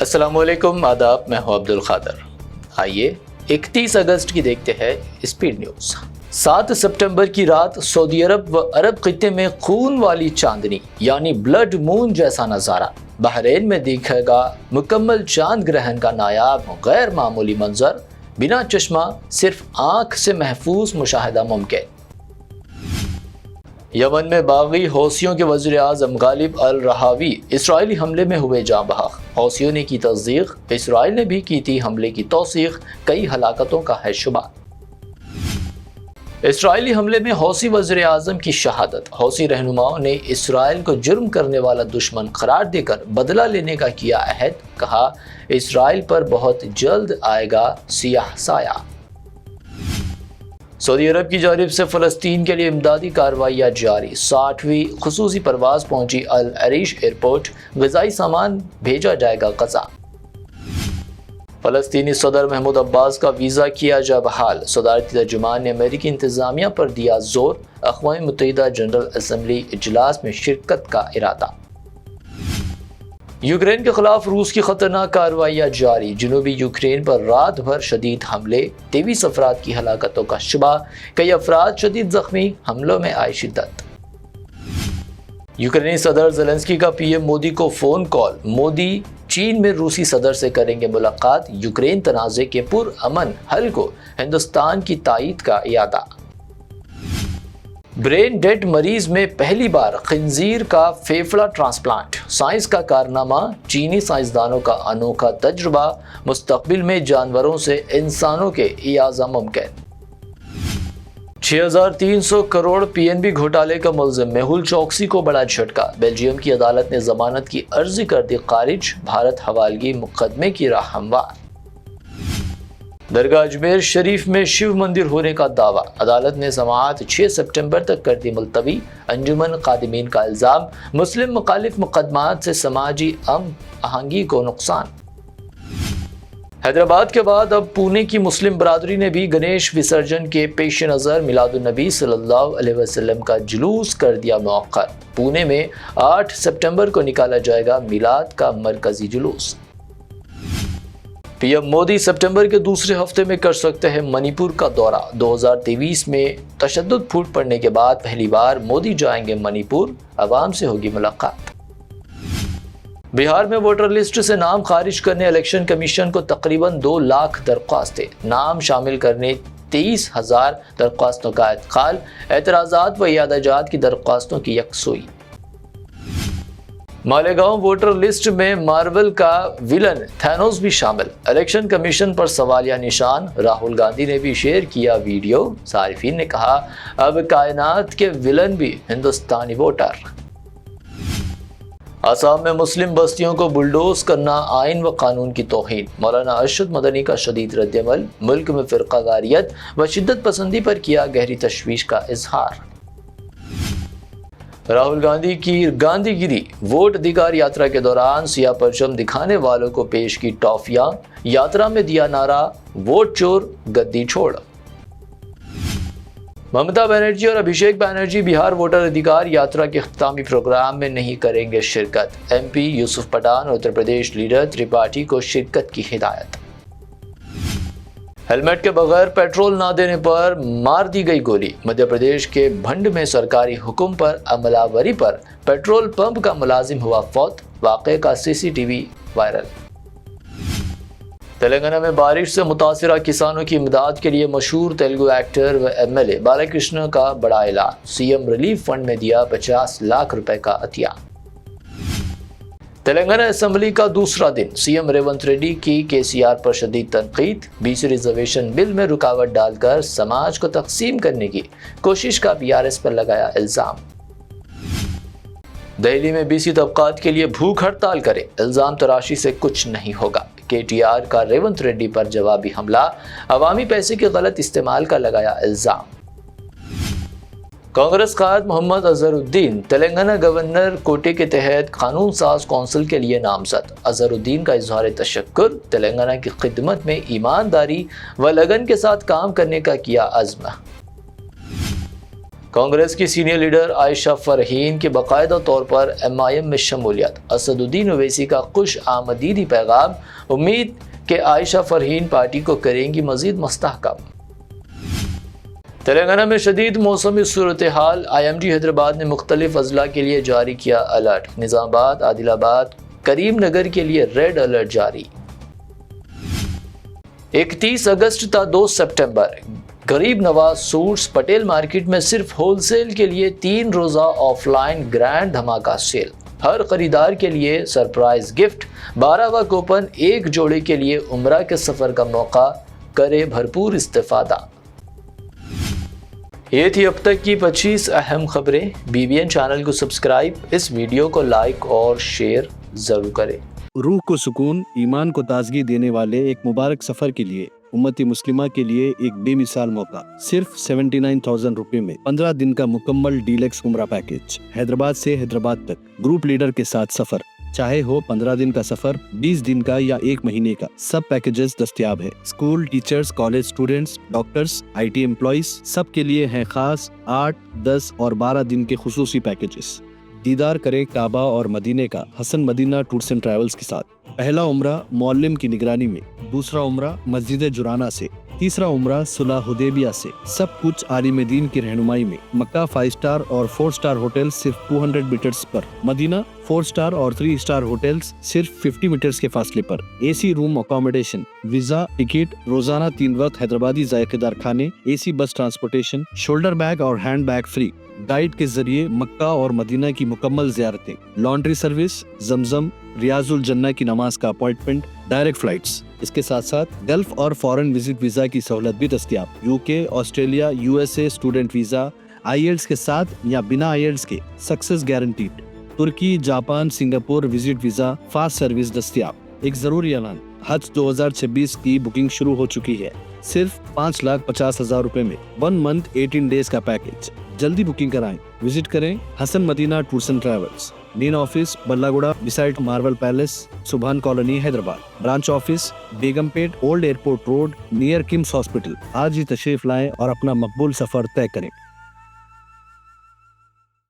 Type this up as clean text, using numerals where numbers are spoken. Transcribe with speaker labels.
Speaker 1: السلام علیکم، آداب، میں ہوں عبد القادر۔ آئیے 31 اگست کی دیکھتے ہیں اسپیڈ نیوز۔ 7 ستمبر کی رات سعودی عرب و عرب خطے میں خون والی چاندنی یعنی بلڈ مون جیسا نظارہ۔ بحرین میں دیکھے گا مکمل چاند گرہن کا نایاب غیر معمولی منظر، بنا چشمہ صرف آنکھ سے محفوظ مشاہدہ ممکن۔ یمن میں باغی حوثیوں کے وزیر اعظم غالب الرہاوی اسرائیلی حملے میں ہوئے جاں بحق۔ حوثیوں نے کی تصدیق، اسرائیل نے بھی کی تھی حملے کی توثیق، کئی ہلاکتوں کا ہے شمار۔ اسرائیلی حملے میں حوثی وزیر اعظم کی شہادت۔ حوثی رہنماؤں نے اسرائیل کو جرم کرنے والا دشمن قرار دے کر بدلہ لینے کا کیا عہد، کہا اسرائیل پر بہت جلد آئے گا سیاہ سایہ۔ سعودی عرب کی جانب سے فلسطین کے لیے امدادی کارروائیاں جاری۔ 60ویں خصوصی پرواز پہنچی العریش ایئرپورٹ، غذائی سامان بھیجا جائے گا غزہ۔ فلسطینی صدر محمود عباس کا ویزا کیا جا بحال۔ صدارتی ترجمان نے امریکی انتظامیہ پر دیا زور، اقوام متحدہ جنرل اسمبلی اجلاس میں شرکت کا ارادہ۔ یوکرین کے خلاف روس کی خطرناک کارروائیاں جاری۔ جنوبی یوکرین پر رات بھر شدید حملے، 23 افراد کی ہلاکتوں کا شبہ، کئی افراد شدید زخمی، حملوں میں آئی شدت۔ یوکرینی صدر زیلنسکی کا پی ایم مودی کو فون کال۔ مودی چین میں روسی صدر سے کریں گے ملاقات۔ یوکرین تنازع کے پرامن حل کو ہندوستان کی تائید کا اعادہ۔ برین ڈیڈ مریض میں پہلی بار خنزیر کا پھیپھڑا ٹرانسپلانٹ۔ سائنس کا کارنامہ، چینی سائنسدانوں کا انوکھا تجربہ، مستقبل میں جانوروں سے انسانوں کے اعاظہ ممکن۔ 6300 کروڑ پی این بی گھوٹالے کا ملزم میہول چوکسی کو بڑا جھٹکا۔ بیلجیم کی عدالت نے ضمانت کی عرضی کر دی خارج، بھارت حوالگی مقدمے کی راہ ہموار۔ درگاہ اجمیر شریف میں شیو مندر ہونے کا دعویٰ، عدالت نے سماعت 6 ستمبر تک کر دی ملتوی۔ انجمن خادمین کا الزام، مسلم مخالف مقدمات سے سماجی امن آہنگی کو نقصان۔ حیدرآباد کے بعد اب پونے کی مسلم برادری نے بھی گنیش وسرجن کے پیش نظر میلاد النبی صلی اللہ علیہ وسلم کا جلوس کر دیا مؤخر۔ پونے میں 8 ستمبر کو نکالا جائے گا میلاد کا مرکزی جلوس۔ پی ایم مودی ستمبر کے دوسرے ہفتے میں کر سکتے ہیں منی پور کا دورہ۔ 2023 میں تشدد پھوٹ پڑنے کے بعد پہلی بار مودی جائیں گے منی پور، عوام سے ہوگی ملاقات۔ بہار میں ووٹر لسٹ سے نام خارج کرنے الیکشن کمیشن کو تقریباً 2 لاکھ درخواستیں، نام شامل کرنے 23,000 درخواستوں کا ادخال، اعتراضات و اعادہ جات کی درخواستوں کی یکسوئی۔ مالیگاؤں ووٹر لسٹ میں مارول کا ولن تھینوس بھی شامل، الیکشن کمیشن پر سوالیہ نشان۔ راہل گاندھی نے بھی شیئر کیا ویڈیو، صارفین نے کہا اب کائنات کے ولن بھی ہندوستانی ووٹر۔ آسام میں مسلم بستیوں کو بلڈوز کرنا آئین و قانون کی توہین، مولانا ارشد مدنی کا شدید رد عمل۔ ملک میں فرقہ واریت و شدت پسندی پر کیا گہری تشویش کا اظہار۔ راہل گاندھی کی گاندھی گیری، ووٹ ادھیکار یاترا کے دوران سیاہ پرچم دکھانے والوں کو پیش کی ٹافیاں، یاترا میں دیا نعرہ ووٹ چور گدی چھوڑ۔ ممتا بنرجی اور ابھیشیک بنرجی بہار ووٹر ادھیکار یاترا کے اختتامی پروگرام میں نہیں کریں گے شرکت۔ ایم پی یوسف پٹھان اور اتر پردیش لیڈر ترپاٹھی کو شرکت کی ہدایت۔ ہیلمٹ کے بغیر پیٹرول نہ دینے پر مار دی گئی گولی۔ مدھیہ پردیش کے بھنڈ میں سرکاری حکم پر عملہ پر پیٹرول پمپ کا ملازم ہوا فوت، واقعے کا CCTV وائرل۔ تلنگانہ میں بارش سے متاثرہ کسانوں کی امداد کے لیے مشہور تیلگو ایکٹر و MLA بالا کرشنا کا بڑا اعلان، CM ریلیف فنڈ میں دیا 50 لاکھ روپے کا عطیہ۔ تلنگانہ اسمبلی کا دوسرا دن، CM ریونت ریڈی کی KCR پر شدید تنقید، BC ریزرویشن بل میں رکاوٹ ڈال کر سماج کو تقسیم کرنے کی کوشش کا BRS پر لگایا الزام۔ دہلی میں BC طبقات کے لیے بھوک ہڑتال کرے، الزام تراشی سے کچھ نہیں ہوگا۔ KTR کا ریونت ریڈی پر جوابی حملہ، عوامی پیسے کے غلط استعمال کا لگایا الزام۔ کانگریس قائد محمد اظہر الدین تلنگانہ گورنر کوٹے کے تحت قانون ساز کونسل کے لیے نامزد۔ اظہر الدین کا اظہار تشکر، تلنگانہ کی خدمت میں ایمانداری و لگن کے ساتھ کام کرنے کا کیا عزم۔ کانگریس کی سینئر لیڈر عائشہ فرحین کے باقاعدہ طور پر MIM میں شمولیت، اسد الدین اویسی کا خوش آمدیدی پیغام، امید کہ عائشہ فرحین پارٹی کو کریں گی مزید مستحکم۔ تلنگانہ میں شدید موسمی صورتحال، IMD حیدرآباد نے مختلف اضلاع کے لیے جاری کیا الرٹ، نظام آباد، عادل آباد، کریم نگر کے لیے ریڈ الرٹ جاری۔ 31 اگست تا 2 سپٹمبر غریب نواز سوٹس پٹیل مارکیٹ میں صرف ہول سیل کے لیے 3 روزہ آف لائن گرینڈ دھماکہ سیل، ہر خریدار کے لیے سرپرائز گفٹ، 12واں کوپن، ایک جوڑے کے لیے عمرہ کے سفر کا موقع، کرے بھرپور استفادہ۔ یہ تھی اب تک کی 25 اہم خبریں۔ BBN چینل کو سبسکرائب، اس ویڈیو کو لائک اور شیئر ضرور کریں۔
Speaker 2: روح کو سکون، ایمان کو تازگی دینے والے ایک مبارک سفر کے لیے امتی مسلمہ کے لیے ایک بے مثال موقع، صرف 79,000 روپے میں 15 دن کا مکمل ڈیلکس عمرہ پیکیج، حیدرآباد سے حیدرآباد تک گروپ لیڈر کے ساتھ سفر، چاہے ہو 15 دن کا سفر، 20 دن کا یا 1 مہینے کا، سب پیکیجز دستیاب ہے۔ School teachers, college students, doctors, IT employees, سب کے لیے ہیں خاص 8، 10 اور 12 دن کے خصوصی پیکیجز۔ دیدار کریں کعبہ اور مدینے کا حسن مدینہ ٹورز اینڈ ٹریولز کے ساتھ۔ پہلا عمرہ معلم کی نگرانی میں، دوسرا عمرہ مسجد جرانہ سے، تیسرا عمرہ صلح حدیبیہ سے، سب کچھ عالم دین کی رہنمائی میں۔ مکہ 5 اسٹار اور 4 اسٹار ہوٹل صرف 200 میٹرز پر، مدینہ 4 اسٹار اور 3 اسٹار ہوٹلز صرف 50 میٹرز کے فاصلے پر، AC روم اکاموڈیشن، ویزا، ٹکٹ، روزانہ 3 وقت حیدرآبادی ذائقے دار کھانے، AC بس ٹرانسپورٹیشن، شولڈر بیگ اور ہینڈ بیگ فری، گائیڈ کے ذریعے مکہ اور مدینہ کی مکمل زیارتیں، لانڈری سروس، زمزم، ریاض الجنہ کی نماز کا اپوائنٹمنٹ، ڈائریکٹ فلائٹس۔ اس کے ساتھ ساتھ گلف اور فارن وزٹ ویزا کی سہولت بھی دستیاب، UK، Australia, USA student visa, IELTS کے ساتھ یا بنا IELTS کے سکسیس گارنٹیڈ، ترکی، Japan, Singapore visit visa fast service دستیاب۔ ایک ضروری اعلان، حج 2026 کی بکنگ شروع ہو چکی ہے، صرف 5,50,000 روپے میں 1 منتھ 18 ڈیز کا پیکیج۔ جلدی بکنگ کرائیں، وزٹ کریں Hasan Madina tours and travels, main office بلہ گڑا beside marvel palace, Subhan colony Hyderabad, branch office Begumpet, old airport road, near KIMS hospital. آج ہی تشریف لائیں اور اپنا مقبول سفر طے کریں۔